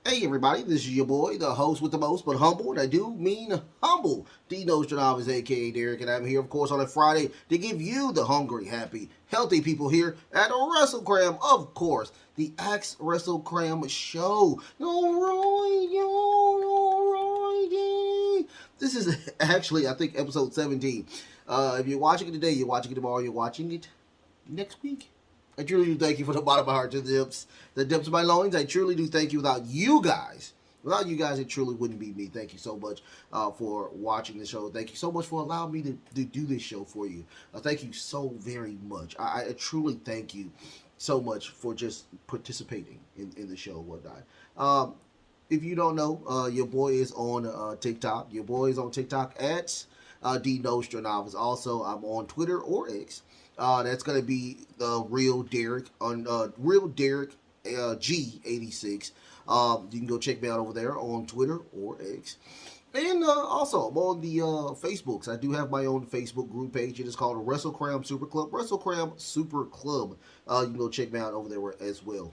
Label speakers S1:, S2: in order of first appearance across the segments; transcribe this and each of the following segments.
S1: Hey everybody, this is your boy, the host with the most, but humble, and I do mean humble, D Nostradamus, aka Derek, and I'm here, of course, on a Friday to give you the hungry, happy, healthy people here at Wrestlekram, of course, the Axe Wrestlekram show. Alrighty. This is actually, I think, episode 17. If you're watching it today, you're watching it tomorrow, you're watching it next week. I truly do thank you from the bottom of my heart to the depths of my loins. I truly do thank you. Without you guys, it truly wouldn't be me. Thank you so much for watching the show. Thank you so much for allowing me to do this show for you. Thank you so very much. I truly thank you so much for just participating in the show and whatnot. If you don't know, your boy is on TikTok. Your boy is on TikTok at D Nostradamus. Also, I'm on Twitter or X. That's gonna be the real Derek on real Derek G86. You can go check me out over there on Twitter or X. And also, I'm on the Facebooks. I do have my own Facebook group page. It is called Wrestlekram Super Club. Wrestlekram Super Club. You can go check me out over there as well.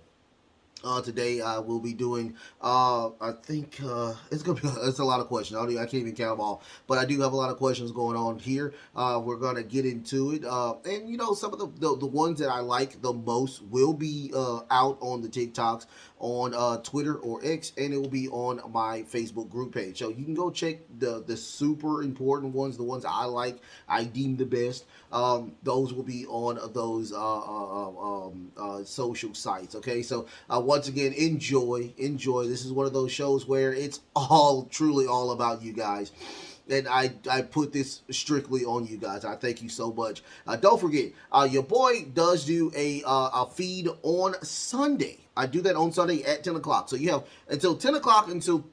S1: Today I will be doing. I think it's a lot of questions. I can't even count them all, but I do have a lot of questions going on here. We're gonna get into it, and some of the ones that I like the most will be out on the TikToks, on Twitter or X, and it will be on my Facebook group page. So you can go check the super important ones, the ones I like, I deem the best. Those will be on those social sites. Okay, so once again, enjoy. This is one of those shows where it's truly all about you guys. And I put this strictly on you guys. I thank you so much. Don't forget, your boy does do a feed on Sunday. I do that on Sunday at 10 o'clock. So you have until 10 o'clock until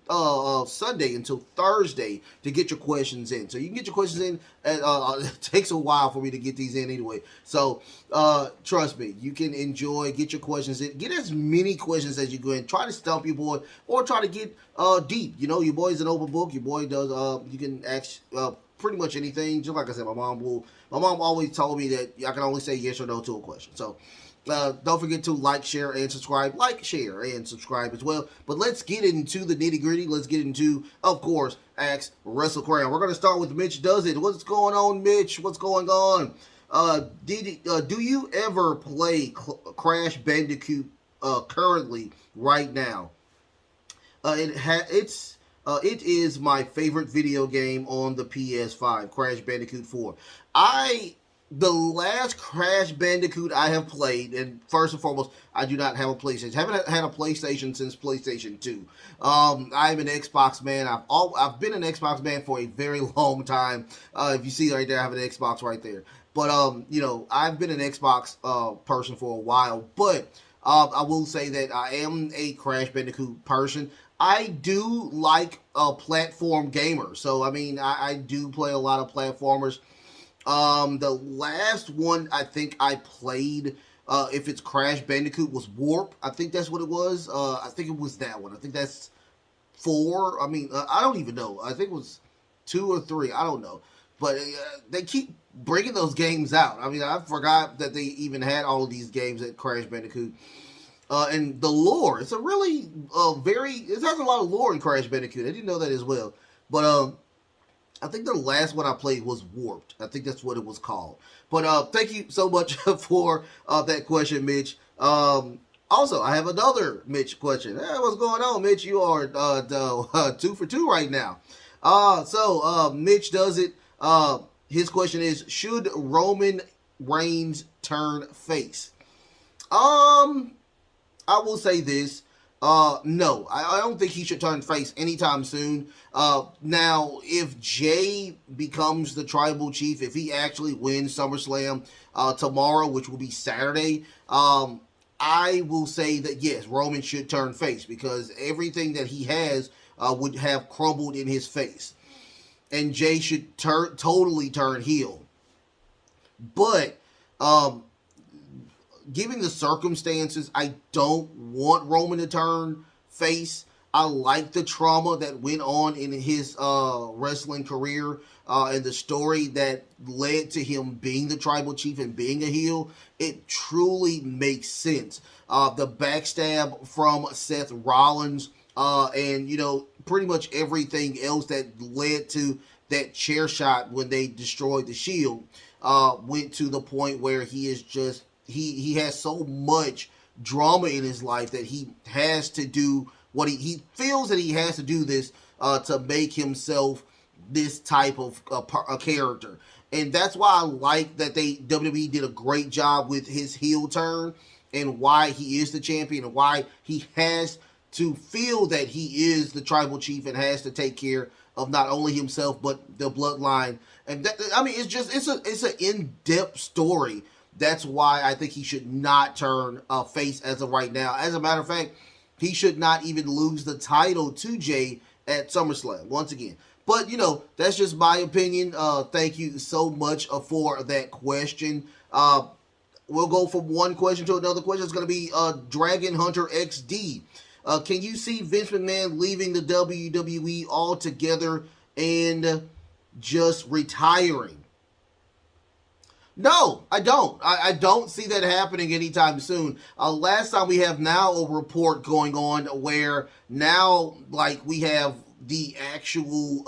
S1: Sunday, until Thursday to get your questions in. So you can get your questions in. And, it takes a while for me to get these in anyway. So trust me, you can get your questions in. Get as many questions as you can. Try to stump your boy or try to get deep. Your boy's an open book. Your boy does, you can ask pretty much anything. Just like I said, my mom always told me that I can only say yes or no to a question. So don't forget to like, share, and subscribe. Like, share, and subscribe as well. But let's get into the nitty gritty. Let's get into, of course, Axe Wrestlekram. We're going to start with Mitch Does It. What's going on, Mitch? What's going on? Do you ever play Crash Bandicoot currently right now? It is my favorite video game on the PS5, Crash Bandicoot 4. The last Crash Bandicoot I have played, and first and foremost, I do not have a PlayStation. I haven't had a PlayStation since PlayStation 2. I'm an Xbox man. I've been an Xbox man for a very long time. If you see right there, I have an Xbox right there. But I've been an Xbox person for a while. But I will say that I am a Crash Bandicoot person. I do like a platform gamer. So I do play a lot of platformers. The last one I think I played, if it's Crash Bandicoot, was Warp. I think that's what it was. I think it was that one. I think that's 4. I don't even know. I think it was 2 or 3. I don't know. But they keep bringing those games out. I forgot that they even had all of these games at Crash Bandicoot. And the lore, it's a really it has a lot of lore in Crash Bandicoot. I didn't know that as well. But I think the last one I played was Warped. I think that's what it was called. But thank you so much for that question, Mitch. Also, I have another Mitch question. Hey, what's going on, Mitch? You are 2 for 2 right now. Mitch Does It. His question is, should Roman Reigns turn face? I will say this. No, I don't think he should turn face anytime soon. Now, if Jay becomes the tribal chief, if he actually wins SummerSlam tomorrow, which will be Saturday, I will say that yes, Roman should turn face because everything that he has would have crumbled in his face, and Jay should totally turn heel. But given the circumstances, I don't want Roman to turn face. I like the trauma that went on in his wrestling career and the story that led to him being the tribal chief and being a heel. It truly makes sense. The backstab from Seth Rollins and pretty much everything else that led to that chair shot when they destroyed the Shield went to the point where he is just he has so much drama in his life that he has to do what he feels that he has to do this to make himself this type of a character. And that's why I like that WWE did a great job with his heel turn and why he is the champion and why he has to feel that he is the tribal chief and has to take care of not only himself but the bloodline. And that, I mean, it's an in-depth story. That's why I think he should not turn face as of right now. As a matter of fact, he should not even lose the title to Jay at SummerSlam once again. But that's just my opinion. Thank you so much for that question. We'll go from one question to another question. It's going to be Dragon Hunter XD. Can you see Vince McMahon leaving the WWE altogether and just retiring? No, I don't. I don't see that happening anytime soon. Last time we have now a report going on where now, like, we have the actual,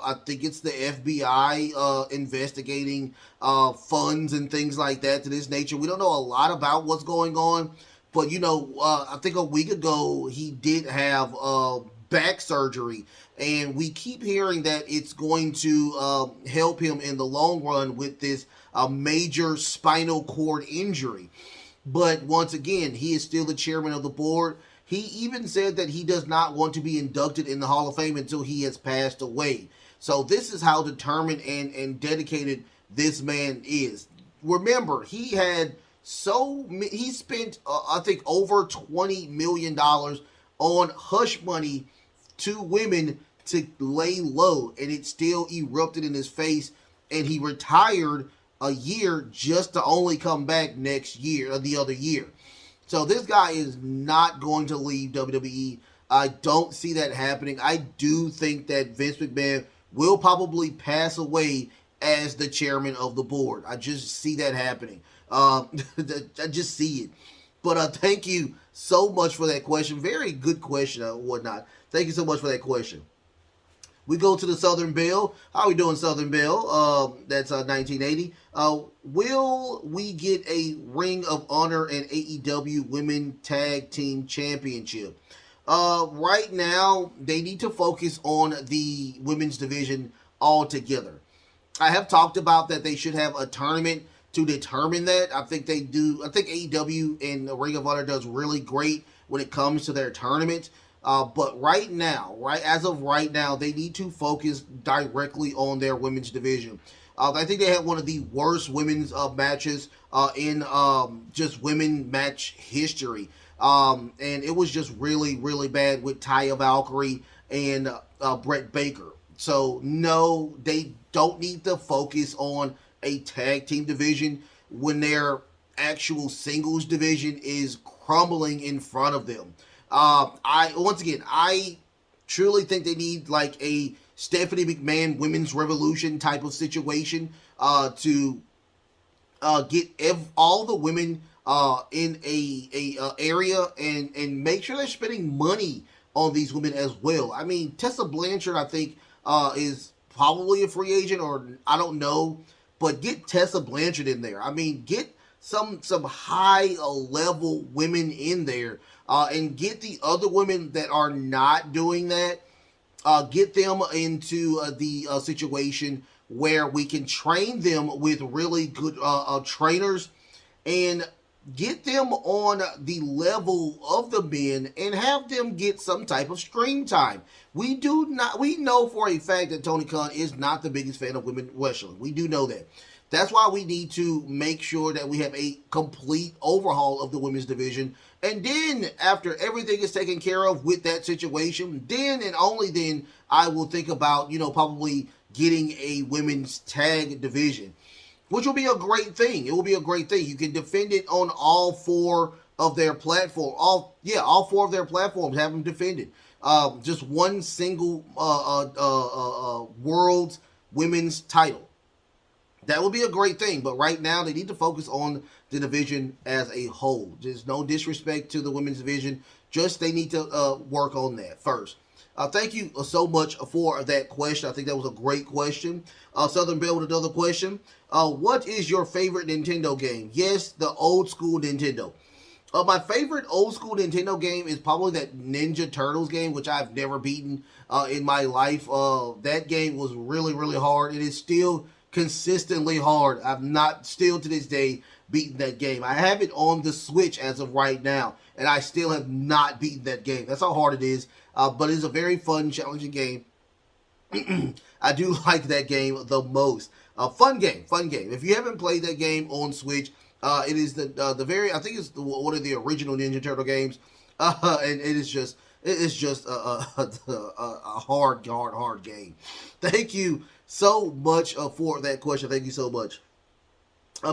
S1: I think it's the FBI investigating funds and things like that to this nature. We don't know a lot about what's going on, but I think a week ago he did have back surgery, and we keep hearing that it's going to help him in the long run with this major spinal cord injury. But once again, he is still the chairman of the board. He even said that he does not want to be inducted in the Hall of Fame until he has passed away. So this is how determined and dedicated this man is. Remember, he spent I think over $20 million on hush money to women to lay low, and it still erupted in his face, and he retired a year just to only come back next year or the other year. So this guy is not going to leave WWE. I don't see that happening. I do think that Vince McMahon will probably pass away as the chairman of the board. I just see that happening. I just see it. But thank you so much for that question. Very good question and whatnot. Thank you so much for that question. We go to the Southern Belle. How are we doing, Southern Belle? That's 1980. Will we get a Ring of Honor and AEW Women Tag Team Championship? Right now, they need to focus on the women's division altogether. I have talked about that they should have a tournament to determine that. I think they do. I think AEW and the Ring of Honor does really great when it comes to their tournament. But right now, as of right now, they need to focus directly on their women's division. I think they had one of the worst women's matches in just women match history. And it was just really, really bad with Taya Valkyrie and Brett Baker. So, no, they don't need to focus on a tag team division when their actual singles division is crumbling in front of them. I truly think they need like a Stephanie McMahon Women's Revolution type of situation to get all the women in a area and make sure they're spending money on these women as well. I mean, Tessa Blanchard, I think, is probably a free agent, or I don't know, but get Tessa Blanchard in there. I mean, get some high level women in there. And get the other women that are not doing that, get them into the situation where we can train them with really good trainers and get them on the level of the men and have them get some type of screen time. We know for a fact that Tony Khan is not the biggest fan of women wrestling. We do know that. That's why we need to make sure that we have a complete overhaul of the women's division. And then, after everything is taken care of with that situation, then and only then, I will think about, probably getting a women's tag division, which will be a great thing. It will be a great thing. You can defend it on all four of their platforms. All four of their platforms have them defended. Just one single world's women's title. That would be a great thing, but right now they need to focus on the division as a whole. There's no disrespect to the women's division. Just they need to work on that first. Thank you so much for that question. I think that was a great question. Southern Bell with another question. What is your favorite Nintendo game? Yes, the old school Nintendo. My favorite old school Nintendo game is probably that Ninja Turtles game, which I've never beaten in my life. That game was really, really hard. It is still consistently hard. I've not, still to this day, beaten that game. I have it on the Switch as of right now, and I still have not beaten that game. That's how hard it is. But it's a very fun, challenging game. I do like that game the most. Fun game, fun game. If you haven't played that game on Switch, it is the very, I think it's one of the original Ninja Turtle games, and it is just a hard game. Thank you so much for that question. Thank you so much.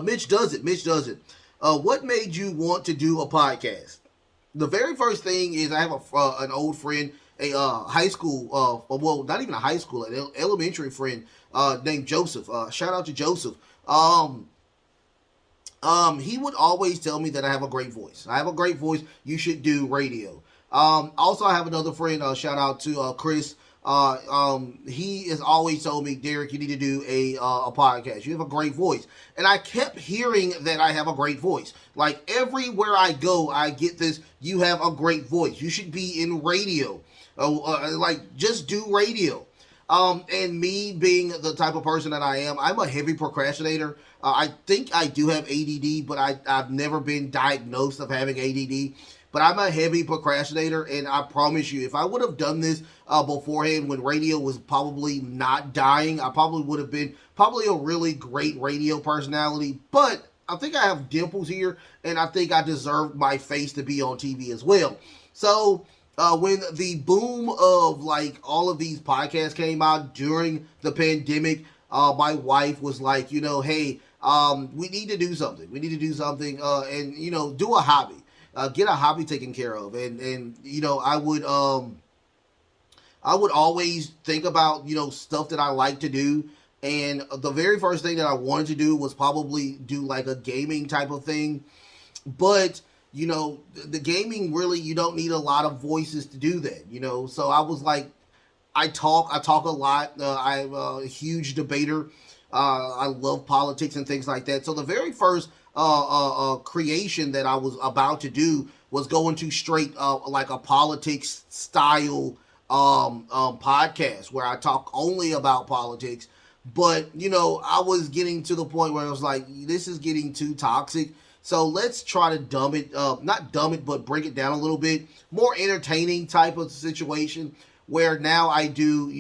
S1: Mitch does it. What made you want to do a podcast? The very first thing is I have an old friend, a high school, well, not even a high school, an elementary friend named Joseph. Shout out to Joseph. He would always tell me that I have a great voice. I have a great voice. You should do radio. Also, I have another friend. Shout out to Chris. He has always told me, Derek, you need to do a podcast. You have a great voice. And I kept hearing that I have a great voice. Like everywhere I go, I get this, you have a great voice. You should be in radio. Like just do radio. And me being the type of person that I am, I'm a heavy procrastinator. I think I do have ADD, but I've never been diagnosed of having ADD. But I'm a heavy procrastinator, and I promise you, if I would have done this beforehand when radio was probably not dying, I probably would have been probably a really great radio personality. But I think I have dimples here, and I think I deserve my face to be on TV as well. So when the boom of like all of these podcasts came out during the pandemic, my wife was like, hey, we need to do something. We need to do something, and do a hobby. Get a hobby taken care of, and I would always think about stuff that I like to do, and the very first thing that I wanted to do was probably do like a gaming type of thing, but the gaming really, you don't need a lot of voices to do that, so I was like, I talk a lot. I'm a huge debater. I love politics and things like that. So the very first creation that I was about to do was go into straight like a politics style podcast where I talk only about politics. But I was getting to the point where I was like, this is getting too toxic. So let's try to dumb it, not dumb it, but break it down a little bit. More entertaining type of situation where now I do,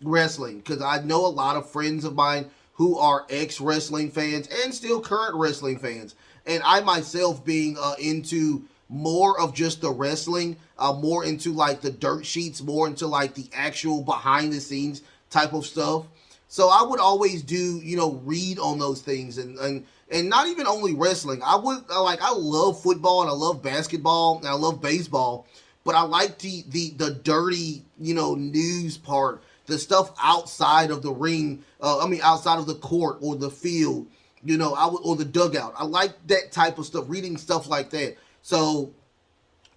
S1: wrestling. Because I know a lot of friends of mine who are ex-wrestling fans and still current wrestling fans. And I myself being into more of just the wrestling, more into like the dirt sheets, more into like the actual behind the scenes type of stuff. So I would always do, read on those things and not even only wrestling. I love football and I love basketball and I love baseball, but I like the dirty, news part, the stuff outside of the ring, outside of the court or the field, or the dugout. I like that type of stuff, reading stuff like that. So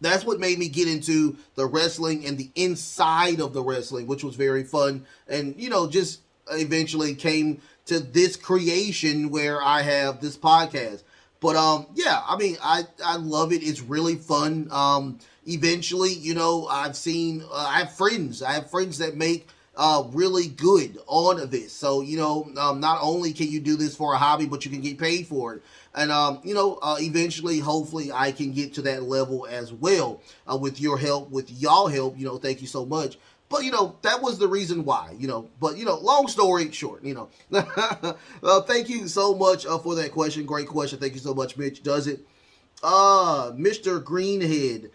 S1: that's what made me get into the wrestling and the inside of the wrestling, which was very fun. And, just eventually came to this creation where I have this podcast. But, I love it. It's really fun. Eventually, I have friends that make really good on this. So, not only can you do this for a hobby, but you can get paid for it. And, eventually, hopefully, I can get to that level as well with your help, with y'all help. Thank you so much. But, that was the reason why, but, long story short, thank you so much for that question. Great question. Thank you so much, Mitch. Does it? Mr. Greenhead,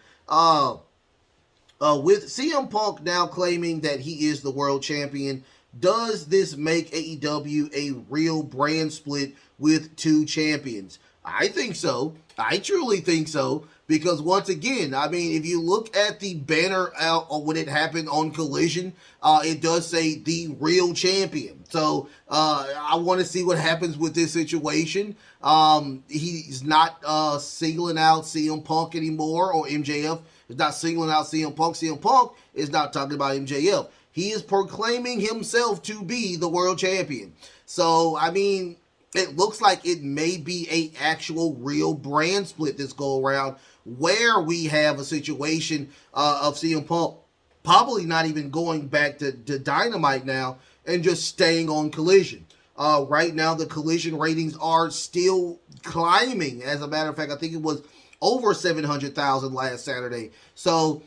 S1: with CM Punk now claiming that he is the world champion, does this make AEW a real brand split with two champions? I think so. I truly think so. Because once again, I mean, if you look at the banner out when it happened on Collision, it does say the real champion. So I want to see what happens with this situation. He's not singling out CM Punk anymore, or MJF is not singling out CM Punk. CM Punk is not talking about MJF. He is proclaiming himself to be the world champion. So, I mean, it looks like it may be a actual real brand split this go around, where we have a situation of CM Punk probably not even going back to Dynamite now and just staying on Collision. Right now, the Collision ratings are still climbing. As a matter of fact, I think it was over 700,000 last Saturday. So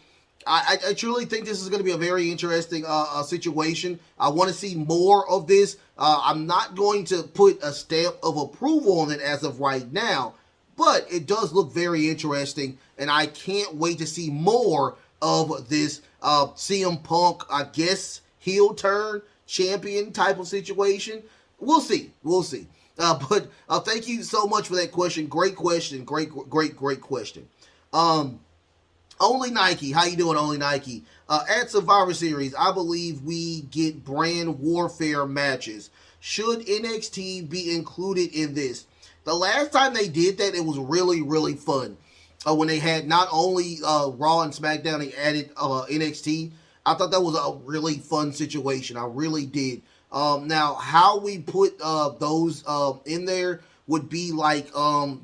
S1: I truly think this is going to be a very interesting situation. I want to see more of this. I'm not going to put a stamp of approval on it as of right now, but it does look very interesting, and I can't wait to see more of this CM Punk, I guess, heel turn champion type of situation. We'll see. We'll see. But thank you so much for that question. Great question. Great question. Only Nike. How you doing, Only Nike? At Survivor Series, I believe we get brand warfare matches. Should NXT be included in this? The last time they did that, it was really, really fun. When they had not only Raw and SmackDown, they added NXT. I thought that was a really fun situation. I really did. Now, how we put those in there would be like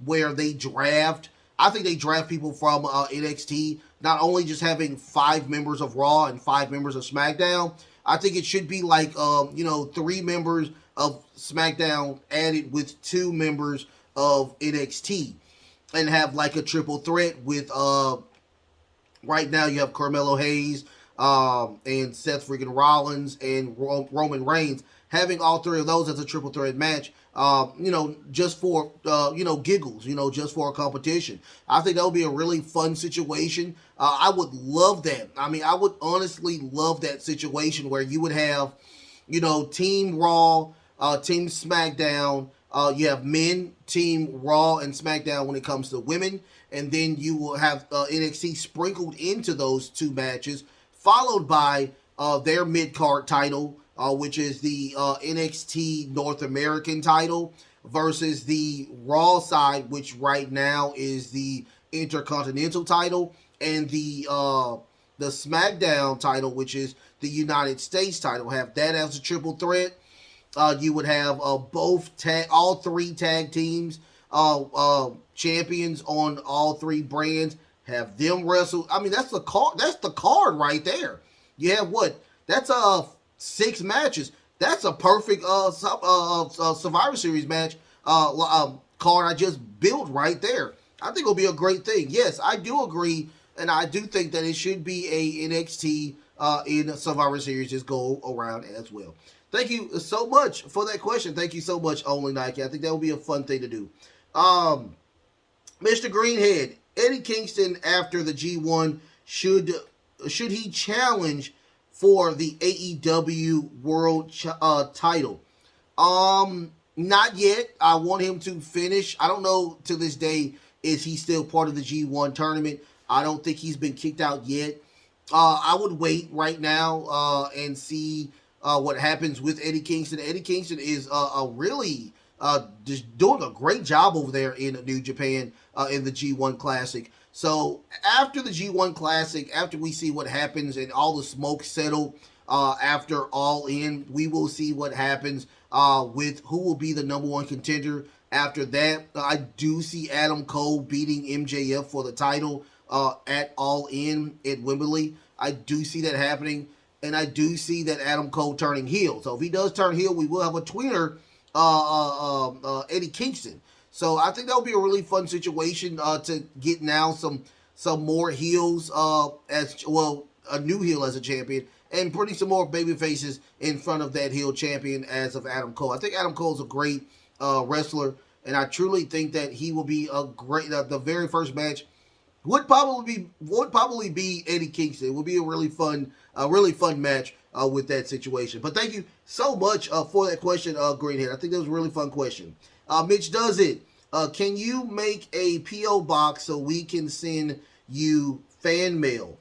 S1: where they draft. I think they draft people from NXT, not only just having 5 members of Raw and 5 members of SmackDown. I think it should be like 3 members of SmackDown added with 2 members of NXT, and have like a triple threat with right now you have Carmelo Hayes and Seth freaking Rollins and Roman Reigns, having all 3 of those as a triple threat match, just for, giggles, just for a competition. I think that would be a really fun situation. I would love that. I mean, I would honestly love that situation where you would have, Team Raw, Team SmackDown, you have men, Team Raw and SmackDown when it comes to women, and then you will have NXT sprinkled into those 2 matches, followed by their mid-card title, which is the NXT North American title, versus the Raw side, which right now is the Intercontinental title, and the SmackDown title, which is the United States title. Have that as a triple threat. You would have all 3 tag teams, champions on all 3 brands. Have them wrestle. I mean, that's the card. That's the card right there. You have what? That's 6 matches. That's a perfect Survivor Series match card I just built right there. I think it'll be a great thing. Yes, I do agree, and I do think that it should be a NXT in Survivor Series just go around as well. Thank you so much for that question. Thank you so much, Only Nike. I think that would be a fun thing to do. Mr. Greenhead, Eddie Kingston after the G1, should he challenge for the AEW World title? Not yet. I want him to finish. I don't know to this day, is he still part of the G1 tournament? I don't think he's been kicked out yet. I would wait right now and see what happens with Eddie Kingston. Eddie Kingston is really just doing a great job over there in New Japan in the G1 Classic. So after the G1 Classic, after we see what happens and all the smoke settle after All In, we will see what happens with who will be the number 1 contender after that. I do see Adam Cole beating MJF for the title at All In at Wembley. I do see that happening. And I do see that Adam Cole turning heel. So if he does turn heel, we will have a tweener, Eddie Kingston. So I think that would be a really fun situation to get now some more heels as well, a new heel as a champion, and putting some more baby faces in front of that heel champion as of Adam Cole. I think Adam Cole's a great wrestler, and I truly think that he will be a great. The very first match would probably be Eddie Kingston. It would be a really fun match with that situation. But thank you so much for that question, Greenhead. I think that was a really fun question. Mitch Does It. Can you make a PO box so we can send you fan mail?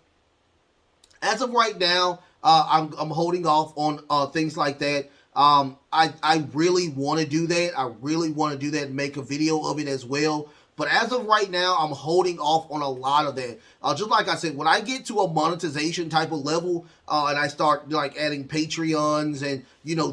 S1: As of right now, I'm holding off on things like that. I really want to do that. I really want to do that and make a video of it as well. But as of right now, I'm holding off on a lot of that. Just like I said, when I get to a monetization type of level, and I start like adding Patreons and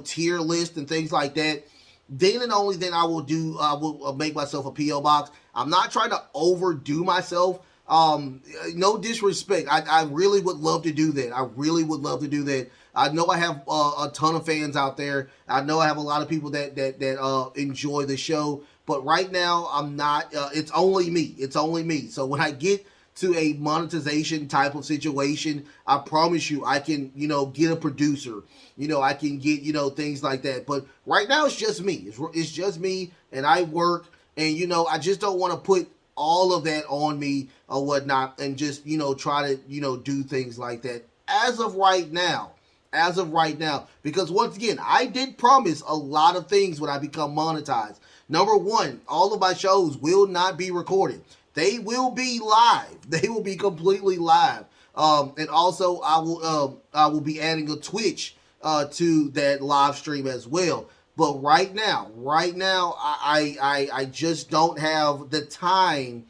S1: tier lists and things like that, then and only then I will make myself a PO box. I'm not trying to overdo myself. No disrespect. I really would love to do that. I really would love to do that. I know I have a ton of fans out there. I know I have a lot of people that enjoy the show. But right now, I'm not. It's only me. It's only me. So when I get to a monetization type of situation, I promise you, I can get a producer. I can get things like that. But right now, it's just me. It's just me, and I work, and I just don't want to put all of that on me or whatnot, and just try to do things like that as of right now. Because once again, I did promise a lot of things when I become monetized. Number one, all of my shows will not be recorded. They will be live. They will be completely live. And also, I will be adding a Twitch to that live stream as well. But right now, I just don't have the time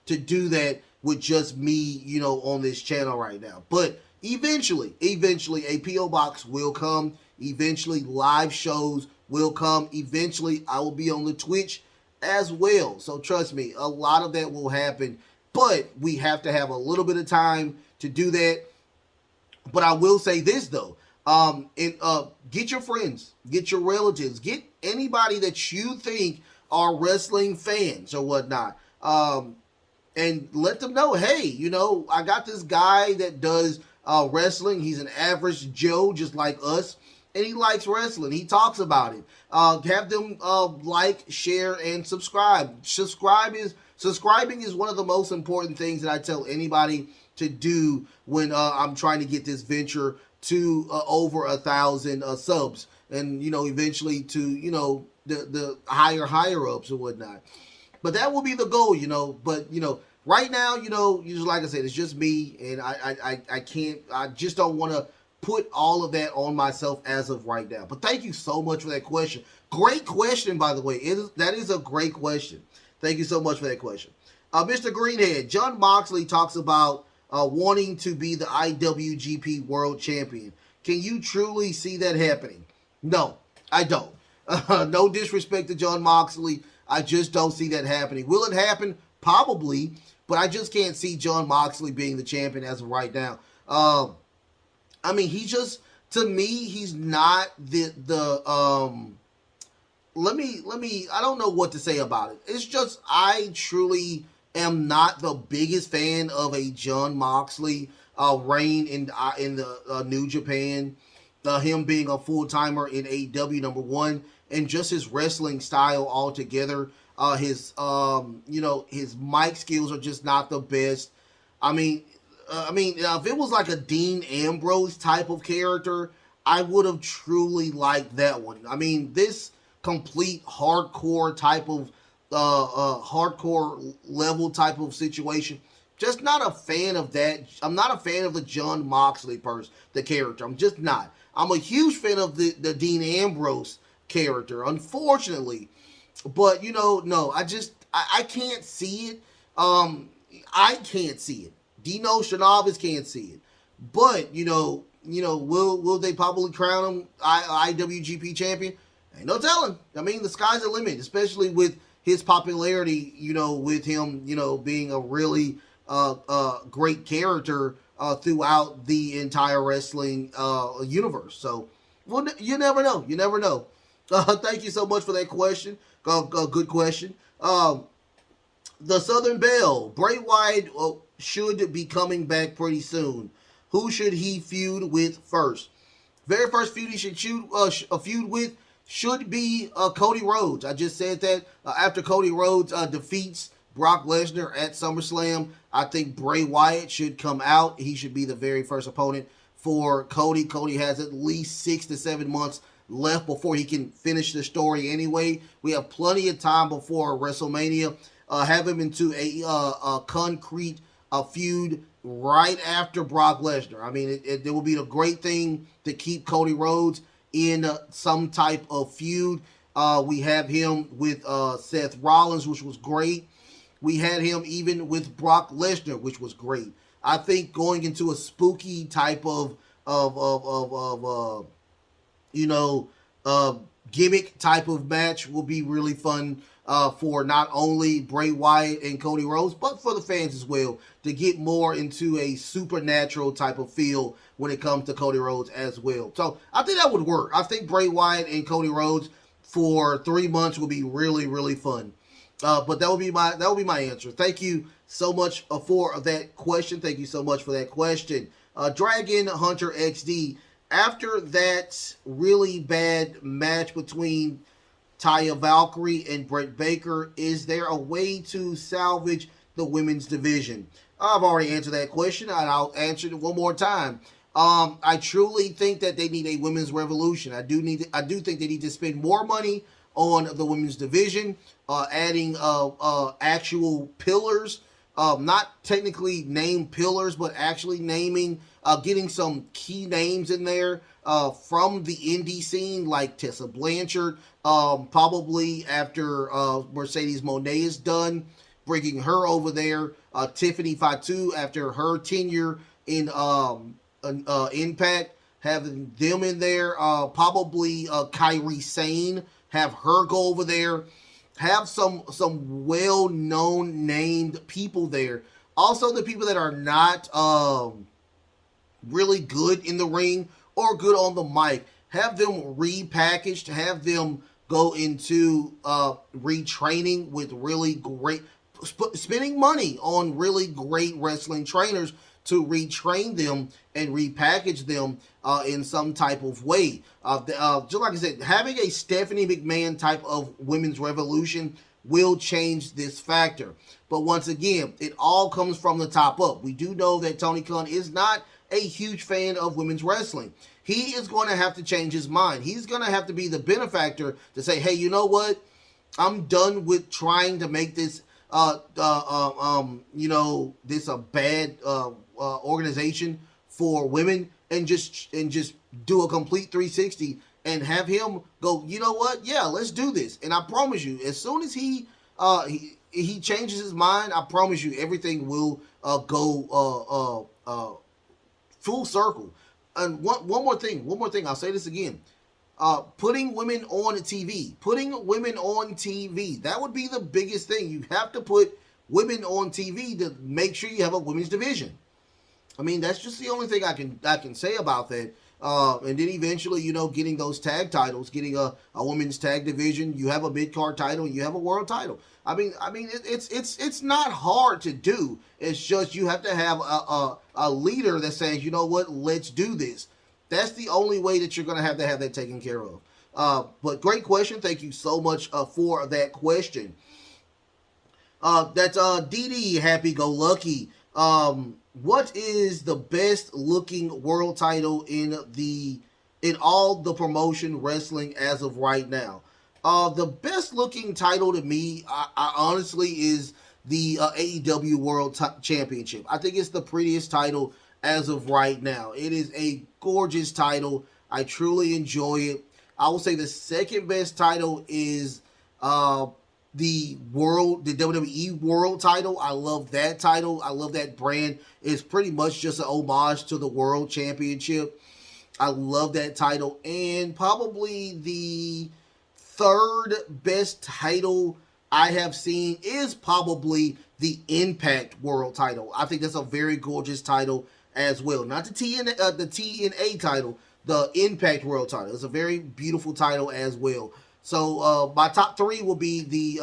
S1: to do that with just me, on this channel right now. But eventually, a PO box will come. Eventually, live shows will come. Eventually, I will be on the Twitch as well. So trust me, a lot of that will happen. But we have to have a little bit of time to do that. But I will say this though. Get your friends, get your relatives, get anybody that you think are wrestling fans or whatnot, and let them know, hey, I got this guy that does wrestling. He's an average Joe, just like us, and he likes wrestling. He talks about it. Have them like, share, and subscribe. Subscribing is one of the most important things that I tell anybody to do when I'm trying to get this venture to over 1,000 subs, and eventually to the higher ups or whatnot. But that will be the goal, But right now, just like I said, it's just me, and I can't. I just don't want to put all of that on myself as of right now. But thank you so much for that question. Great question, by the way. That is a great question. Thank you so much for that question. Mr. Greenhead, John Moxley talks about wanting to be the IWGP World Champion. Can you truly see that happening? No, I don't. No disrespect to John Moxley. I just don't see that happening. Will it happen? Probably, but I just can't see John Moxley being the champion as of right now. He's just, to me, he's not let me, I don't know what to say about it. It's just, I truly am not the biggest fan of a John Moxley reign in the New Japan. Him being a full-timer in AEW, number one, and just his wrestling style altogether. His mic skills are just not the best. If it was like a Dean Ambrose type of character, I would have truly liked that one. This complete hardcore type of hardcore level type of situation, just not a fan of that. I'm not a fan of the John Moxley the character. I'm just not. I'm a huge fan of the Dean Ambrose character, unfortunately. But no, I can't see it. I can't see it. Dino Shanavis can't see it. But will they probably crown him IWGP champion? Ain't no telling. The sky's the limit, especially with his popularity. With him, being a really great character throughout the entire wrestling universe. So, well, you never know. You never know. Thank you so much for that question. Good question. The Southern Belle, Bray Wyatt should be coming back pretty soon. Who should he feud with first? Very first feud he should feud with should be Cody Rhodes. I just said that. After Cody Rhodes defeats Brock Lesnar at SummerSlam, I think Bray Wyatt should come out. He should be the very first opponent for Cody. Cody has at least 6 to 7 months left before he can finish the story anyway. We have plenty of time before WrestleMania. Have him into a concrete feud right after Brock Lesnar. I mean, it will be a great thing to keep Cody Rhodes in some type of feud. We have him with Seth Rollins, which was great. We had him even with Brock Lesnar, which was great. I think going into a spooky type of you know, uh, gimmick type of match will be really fun for not only Bray Wyatt and Cody Rhodes, but for the fans as well, to get more into a supernatural type of feel when it comes to Cody Rhodes as well. So I think that would work. I think Bray Wyatt and Cody Rhodes for 3 months will be really, really fun. But that would be my answer. Thank you so much for that question. Thank you so much for that question. Dragon Hunter XD. After that really bad match between Taya Valkyrie and Britt Baker, is there a way to salvage the women's division? I've already answered that question, and I'll answer it one more time. I truly think that they need a women's revolution. I do think they need to spend more money on the women's division, adding actual pillars, not technically named pillars, but actually naming, getting some key names in there from the indie scene, like Tessa Blanchard, probably after Mercedes Moné is done, bringing her over there. Tiffany Fatu, after her tenure in Impact, having them in there. Probably Kairi Sane, have her go over there. Have some well-known named people there. Also, the people that are not really good in the ring or good on the mic, have them repackaged, have them go into retraining with really great, spending money on really great wrestling trainers to retrain them and repackage them in some type of way. Just like I said, having a Stephanie McMahon type of women's revolution will change this factor. But once again, it all comes from the top up. We do know that Tony Khan is not a huge fan of women's wrestling. He is going to have to change his mind. He's going to have to be the benefactor to say, hey, you know what? I'm done with trying to make this this a bad organization for women, and just do a complete 360 and have him go, you know what? Yeah, let's do this. And I promise you, as soon as he changes his mind, I promise you everything will go full circle. And one more thing, I'll say this again. Putting women on TV. That would be the biggest thing. You have to put women on TV to make sure you have a women's division. I mean, that's just the only thing I can say about that. And then eventually, getting those tag titles, getting a women's tag division. You have a mid-card title, and you have a world title. I mean, it's not hard to do. It's just you have to have a leader that says, you know what, let's do this. That's the only way that you're going to have that taken care of. But great question. Thank you so much for that question. That's DD Happy Go Lucky. What is the best looking world title in all the promotion wrestling as of right now? The best looking title to me, I honestly, is the AEW World Championship. I think it's the prettiest title as of right now. It is a gorgeous title. I truly enjoy it. I will say the second best title is the WWE World title. I love that title. I love that brand. It's pretty much just an homage to the World Championship. I love that title. And probably the third best title I have seen is probably the Impact World title. I think that's a very gorgeous title as well. Not the TNA title, the Impact World title. It's a very beautiful title as well. So my top three will be the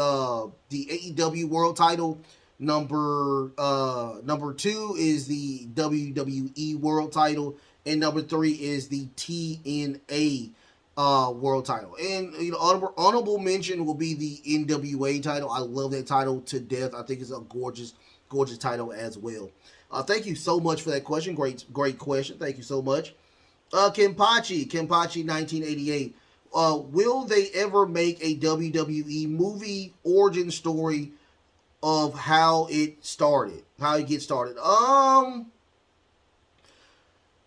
S1: AEW World title. Number two is the WWE World title, and number three is the TNA World title. And honorable mention will be the NWA title. I love that title to death. I think it's a gorgeous title as well. Thank you so much for that question. Great question. Thank you so much. Kenpachi 1988. will they ever make a WWE movie origin story of how it started, how it gets started?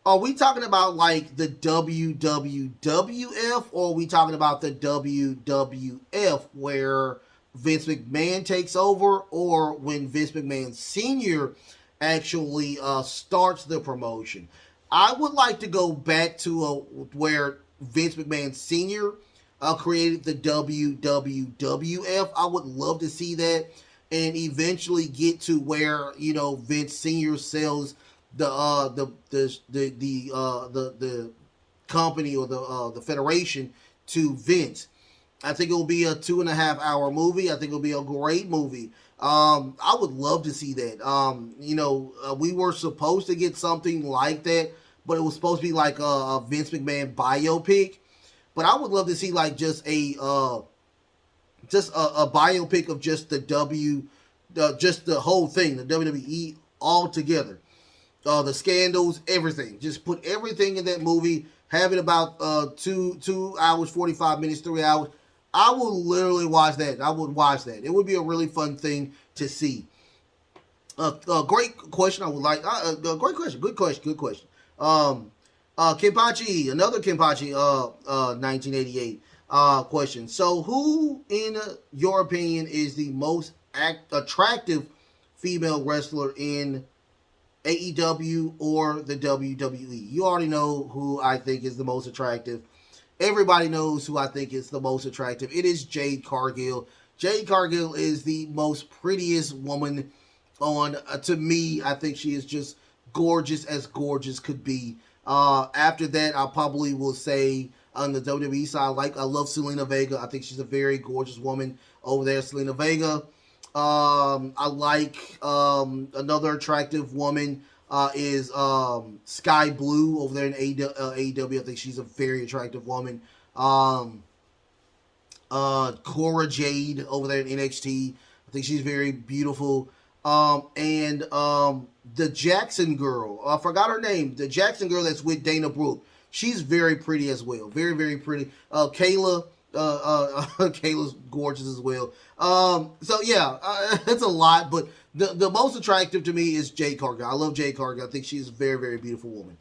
S1: Are we talking about like the WWF, or are we talking about the WWF where Vince McMahon takes over, or when Vince McMahon Sr. actually starts the promotion? I would like to go back to where Vince McMahon Sr. Created the WWF. I would love to see that, and eventually get to where Vince Sr. sells the company or the federation to Vince. I think it will be a 2.5 hour movie. I think it'll be a great movie. I would love to see that. We were supposed to get something like that, but it was supposed to be like a Vince McMahon biopic. But I would love to see like just a biopic of just just the whole thing, the WWE all together. The scandals, everything. Just put everything in that movie. Have it about 2 hours, 45 minutes, 3 hours. I will literally watch that. I would watch that. It would be a really fun thing to see. Great question. I would like. Great question. Good question. Good question. Kenpachi, another Kenpachi, 1988 question. So, who, in your opinion, is the most attractive female wrestler in AEW or the WWE? You already know who I think is the most attractive. Everybody knows who I think is the most attractive. It is Jade Cargill. Jade Cargill is the most prettiest woman on, to me. I think she is just gorgeous as gorgeous could be. After that, I probably will say on the WWE side, I love Selena Vega. I think she's a very gorgeous woman over there, Selena Vega. I like another attractive woman is Sky Blue over there in AEW. I think she's a very attractive woman. Cora Jade over there in NXT. I think she's very beautiful. And the Jackson girl, I forgot her name. The Jackson girl that's with Dana Brooke. She's very pretty as well. Very, very pretty. Kayla. Kayla's gorgeous as well. So yeah, it's a lot, but the most attractive to me is Jade Cargill. I love Jade Cargill. I think she's a very, very beautiful woman.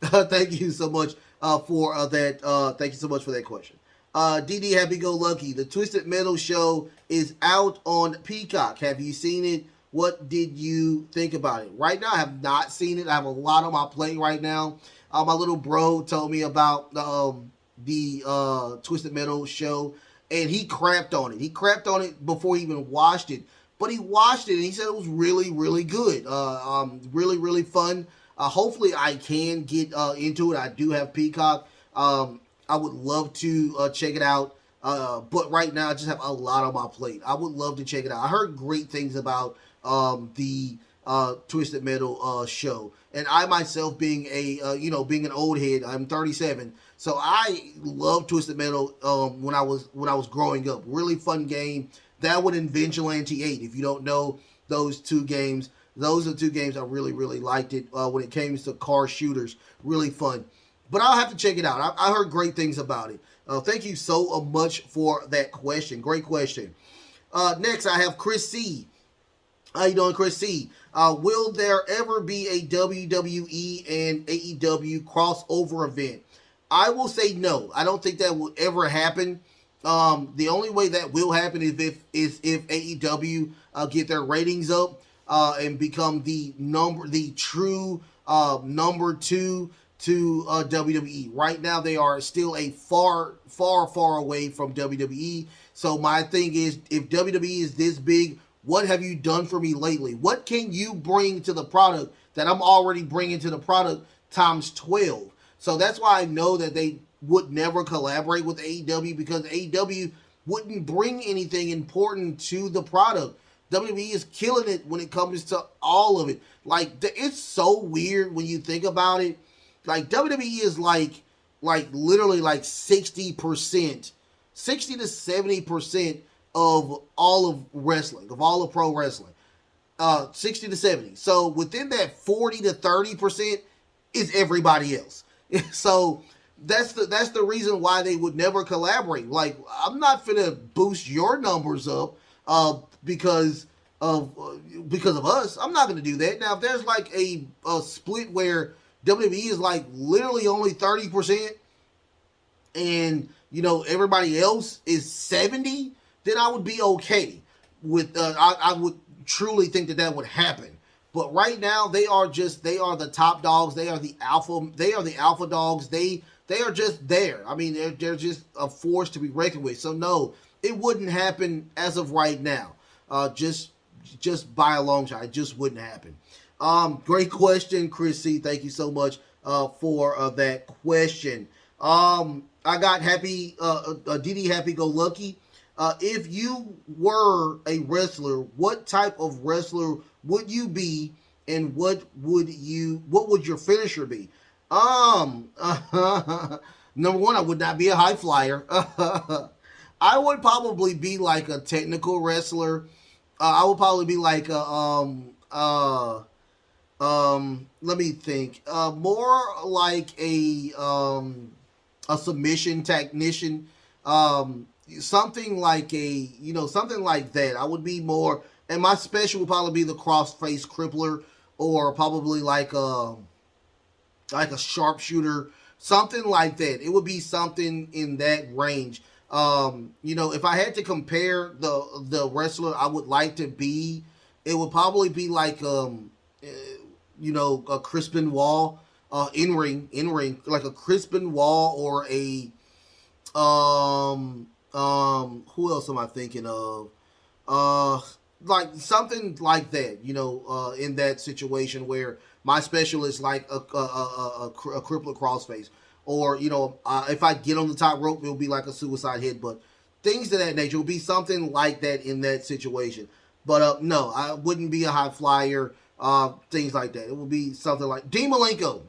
S1: Thank you so much for that. Thank you so much for that question. DD Happy Go Lucky. The Twisted Metal show is out on Peacock. Have you seen it? What did you think about it? Right now, I have not seen it. I have a lot on my plate right now. My little bro told me about the Twisted Metal show, and he crapped on it. He crapped on it before he even watched it, but he watched it and he said it was really, really good. Really, really fun. Hopefully, I can get into it. I do have Peacock. I would love to check it out, but right now I just have a lot on my plate. I would love to check it out. I heard great things about the Twisted Metal show, and I myself being being an old head, I'm 37. So I love Twisted Metal when I was growing up. Really fun game. That one and Vigilante 8. If you don't know those two games, those are the two games I really, really liked it when it came to car shooters. Really fun. But I'll have to check it out. I heard great things about it. Thank you so much for that question. Great question. Next, I have Chris C. How you doing, Chris C? Will there ever be a WWE and AEW crossover event? I will say no. I don't think that will ever happen. The only way that will happen is if AEW get their ratings up and become the true number 2 to WWE. Right now, they are still a far, far, far away from WWE. So my thing is, if WWE is this big, what have you done for me lately? What can you bring to the product that I'm already bringing to the product times 12? So that's why I know that they would never collaborate with AEW, because AEW wouldn't bring anything important to the product. WWE is killing it when it comes to all of it. Like, it's so weird when you think about it. Like, WWE is like literally like 60%, 60 to 70% of all of wrestling, of all of pro wrestling. 60 to 70. So within that 40 to 30% is everybody else. So that's the reason why they would never collaborate. Like, I'm not finna boost your numbers up because of us. I'm not gonna do that. Now, if there's like a split where WWE is like literally only 30% and everybody else is 70, then I would be okay with. I would truly think that would happen. But right now, they are the top dogs. They are the alpha. They are the alpha dogs. They are just there. I mean, they're just a force to be reckoned with. So no, it wouldn't happen as of right now. Just by a long shot, it just wouldn't happen. Great question, Chris C. Thank you so much for that question. I got DD Happy Go Lucky. If you were a wrestler, what type of wrestler would you be, and what would your finisher be? Number one, I would not be a high flyer. I would probably be like a technical wrestler. I would probably be like let me think. More like a submission technician. Something like something like that. I would be more, and my special would probably be the cross-face crippler, or probably like a sharpshooter, something like that. It would be something in that range. If I had to compare the wrestler I would like to be, it would probably be like a Crispin Wall, in ring, like a Crispin Wall, or a who else am I thinking of? Like something like that, in that situation where my special is like a crippler crossface, or if I get on the top rope, it'll be like a suicide headbutt, things of that nature. It will be something like that in that situation. But no, I wouldn't be a high flyer. Things like that. It would be something like Dean Malenko.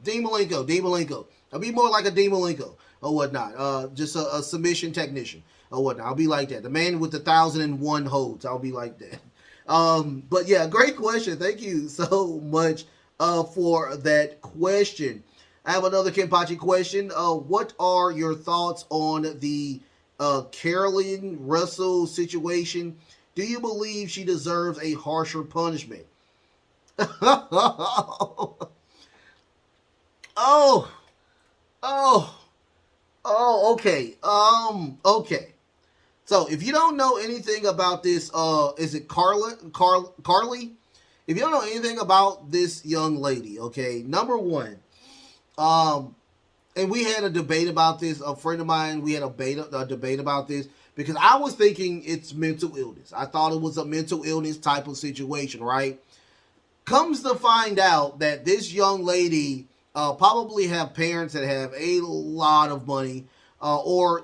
S1: I'd be more like a Dean Malenko or whatnot. Just a submission technician or whatnot. I'll be like that. The man with the 1,001 holds. I'll be like that. But yeah, great question. Thank you so much for that question. I have another Kenpachi question. What are your thoughts on the Carolyn Russell situation? Do you believe she deserves a harsher punishment? oh, okay. Okay. So if you don't know anything about this, is it Carly? If you don't know anything about this young lady, okay, number one, and we had a debate about this. A friend of mine, we had a debate about this because I was thinking it's mental illness. I thought it was a mental illness type of situation, right? Comes to find out that this young lady probably have parents that have a lot of money, or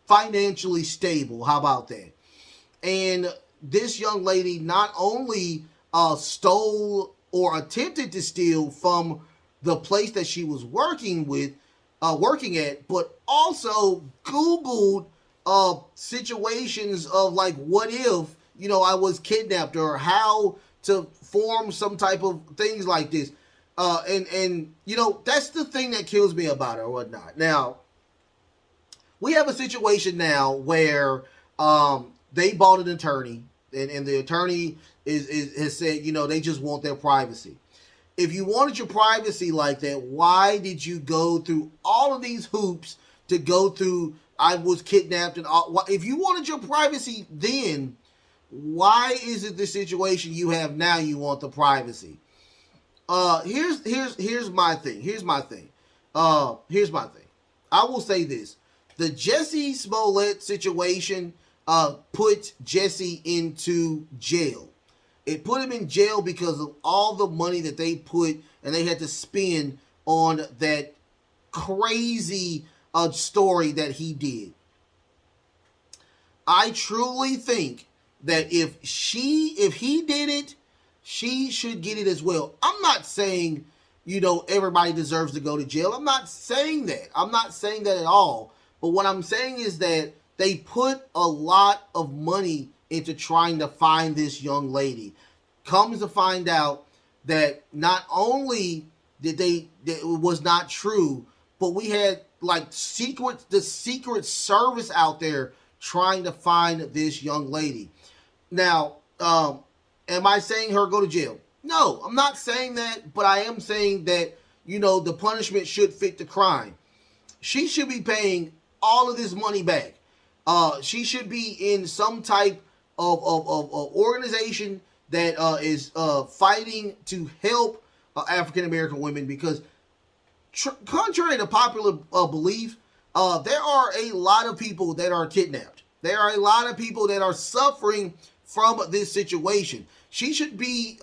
S1: financially stable. How about that? And this young lady not only stole or attempted to steal from the place that she was working at, but also Googled situations of like, what if I was kidnapped, or how to form some type of things like this. And that's the thing that kills me about it or whatnot. Now, we have a situation now where they bought an attorney, and the attorney has said, they just want their privacy. If you wanted your privacy like that, why did you go through all of these hoops to go through, I was kidnapped, and all? If you wanted your privacy then, why is it the situation you have now you want the privacy? Here's my thing. I will say this. The Jesse Smollett situation put Jesse into jail. It put him in jail because of all the money that they put and they had to spend on that crazy story that he did. I truly think that if he did it, she should get it as well. I'm not saying, everybody deserves to go to jail. I'm not saying that. I'm not saying that at all. But what I'm saying is that they put a lot of money into trying to find this young lady. Comes to find out that not only it was not true, but we had like the secret service out there trying to find this young lady. Now, am I saying her go to jail? No, I'm not saying that, but I am saying that, the punishment should fit the crime. She should be paying all of this money back. She should be in some type of organization that is fighting to help African American women, because contrary to popular belief, there are a lot of people that are kidnapped. There are a lot of people that are suffering from this situation. She should be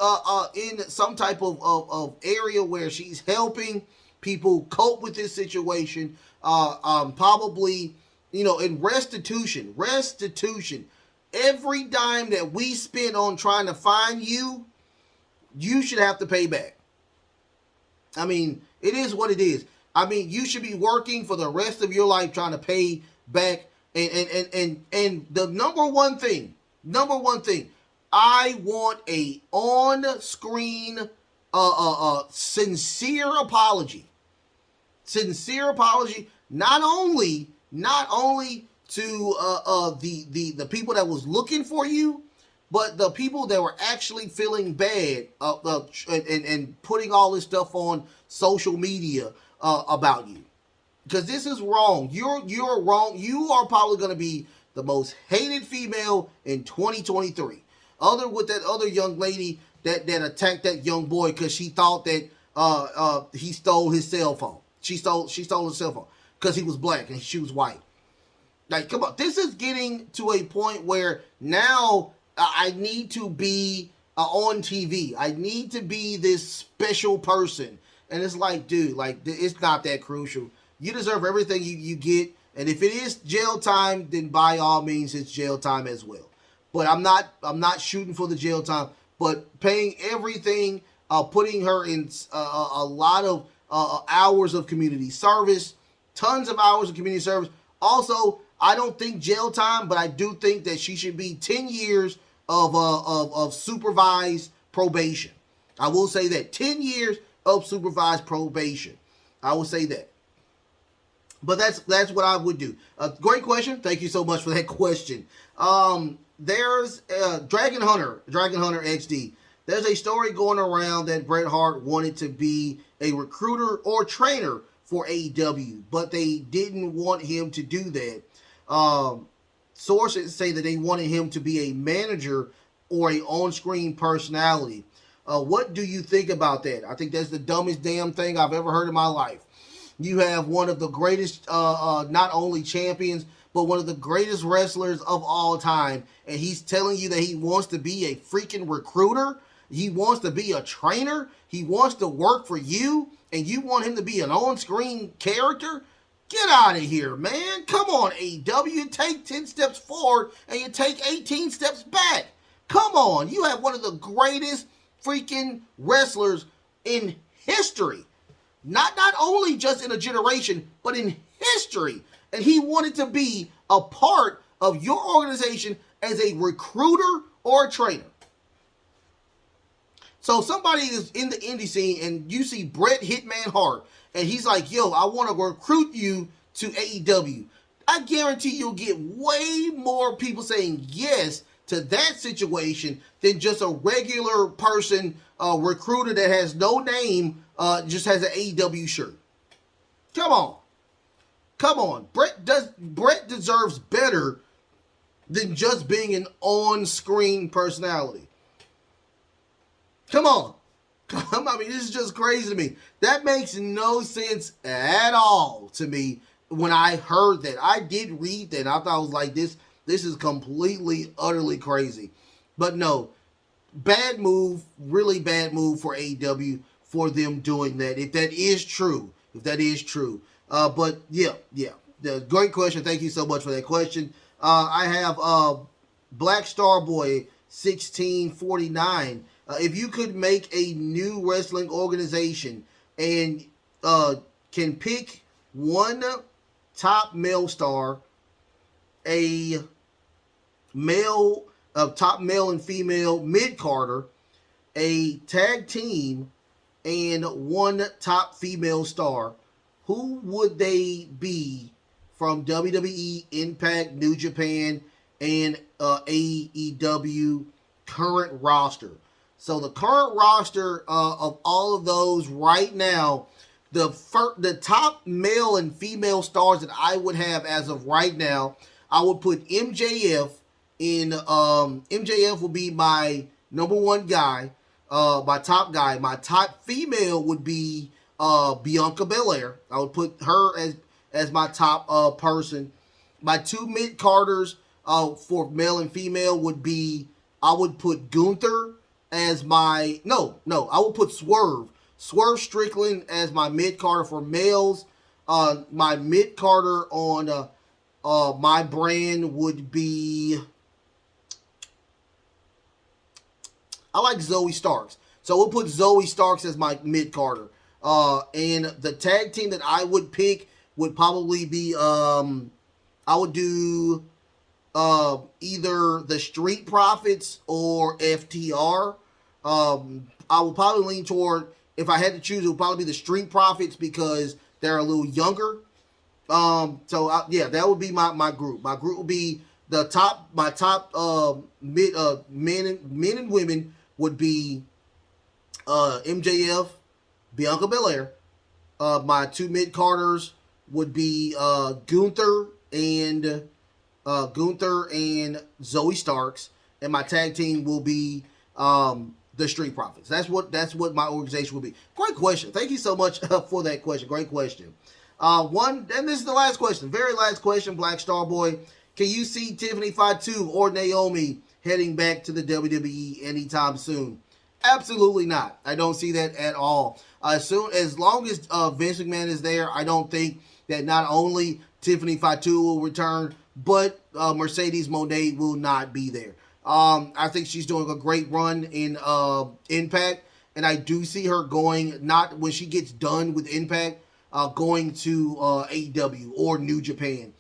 S1: in some type of area where she's helping people cope with this situation. Probably, in restitution. Every dime that we spend on trying to find you, you should have to pay back. I mean, it is what it is. I mean, you should be working for the rest of your life trying to pay back. And the number one thing, I want a on-screen, sincere apology. Sincere apology, not only to the people that was looking for you, but the people that were actually feeling bad and putting all this stuff on social media about you. Because this is wrong. You're wrong. You are probably going to be the most hated female in 2023. Other with that other young lady that attacked that young boy because she thought that he stole his cell phone. She stole his cell phone because he was black and she was white. Like, come on. This is getting to a point where now I need to be on TV. I need to be this special person. And it's like, dude, like, it's not that crucial. You deserve everything you get. And if it is jail time, then by all means, it's jail time as well. But I'm not shooting for the jail time. But paying everything, putting her in a lot of hours of community service, tons of hours of community service. Also, I don't think jail time, but I do think that she should be 10 years of supervised probation. I will say that 10 years of supervised probation. I will say that. But that's what I would do. Great question. Thank you so much for that question. There's Dragon Hunter XD. There's a story going around that Bret Hart wanted to be a recruiter or trainer for AEW, but they didn't want him to do that. Sources say that they wanted him to be a manager or a on-screen personality. What do you think about that? I think that's the dumbest damn thing I've ever heard in my life. You have one of the greatest, not only champions, but one of the greatest wrestlers of all time, and he's telling you that he wants to be a freaking recruiter, he wants to be a trainer, he wants to work for you, and you want him to be an on-screen character? Get out of here, man. Come on, AEW. You take 10 steps forward and you take 18 steps back. Come on. You have one of the greatest freaking wrestlers in history. Not only just in a generation, but in history. And he wanted to be a part of your organization as a recruiter or a trainer. So somebody is in the indie scene and you see Bret Hitman Hart and he's like, yo, I want to recruit you to AEW. I guarantee you'll get way more people saying yes to that situation than just a regular person, recruiter that has no name, just has an AEW shirt. Come on. Bret deserves better than just being an on-screen personality. Come on. I mean, this is just crazy to me. That makes no sense at all to me when I heard that. I did read that. I thought I was like, this is completely, utterly crazy. But no, bad move, really bad move for AEW for them doing that. If that is true. But yeah. Great question. Thank you so much for that question. I have Black Star Boy 1649. If you could make a new wrestling organization and can pick one top male star, a top male and female mid-carder, a tag team, and one top female star, who would they be from WWE, Impact, New Japan, and AEW current roster? So the current roster of all of those right now, the top male and female stars that I would have as of right now, I would put MJF in. MJF will be my number one guy, my top guy. My top female would be Bianca Belair. I would put her as my top person. My two mid carders for male and female would be, I would put Gunther as my I would put Swerve Strickland as my mid carder for males. My mid carder on my brand would be, I like Zoe Starks, so we'll put Zoe Starks as my mid carder. And the tag team that I would pick would probably be I would do either the Street Profits or FTR. I would probably lean toward, if I had to choose, it would probably be the Street Profits because they're a little younger. That would be my group. My group would be my top men and women would be MJF, Bianca Belair. My two mid carders would be Gunther and Zoe Starks, and my tag team will be the Street Profits. That's what my organization will be. Great question. Thank you so much for that question. Great question. And this is the last question, very last question, Black Star Boy. Can you see Tiffany Fatu or Naomi heading back to the WWE anytime soon? Absolutely not. I don't see that at all. As long as Vince McMahon is there, I don't think that not only Tiffany Fatu will return, but Mercedes Moné will not be there. I think she's doing a great run in Impact, and I do see her going, not when she gets done with Impact, going to AEW or New Japan.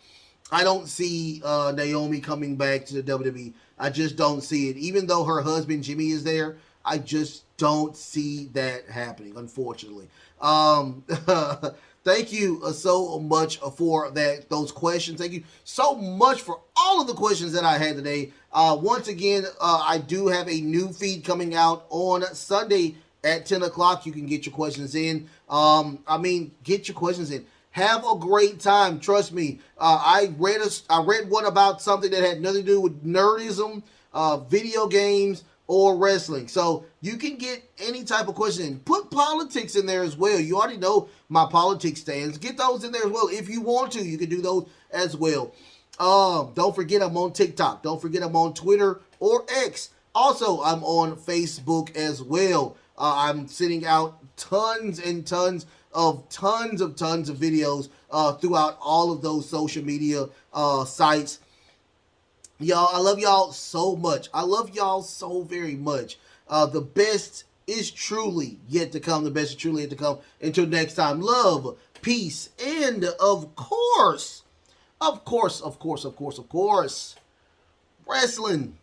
S1: I don't see Naomi coming back to the WWE. I just don't see it. Even though her husband Jimmy is there, I just don't see that happening, unfortunately. Thank you so much for those questions. Thank you so much for all of the questions that I had today. Once again, I do have a new feed coming out on Sunday at 10 o'clock. You can get your questions in. Get your questions in. Have a great time. Trust me. I read one about something that had nothing to do with nerdism, video games, or wrestling. So you can get any type of question in. Put politics in there as well. You already know my politics stands. Get those in there as well. If you want to, you can do those as well. Don't forget I'm on TikTok. Don't forget I'm on Twitter or X. Also, I'm on Facebook as well. I'm sending out tons and tons of videos throughout all of those social media sites. Y'all, I love y'all so much. I love y'all so very much. The best is truly yet to come. The best is truly yet to come. Until next time, love, peace, and of course, wrestling.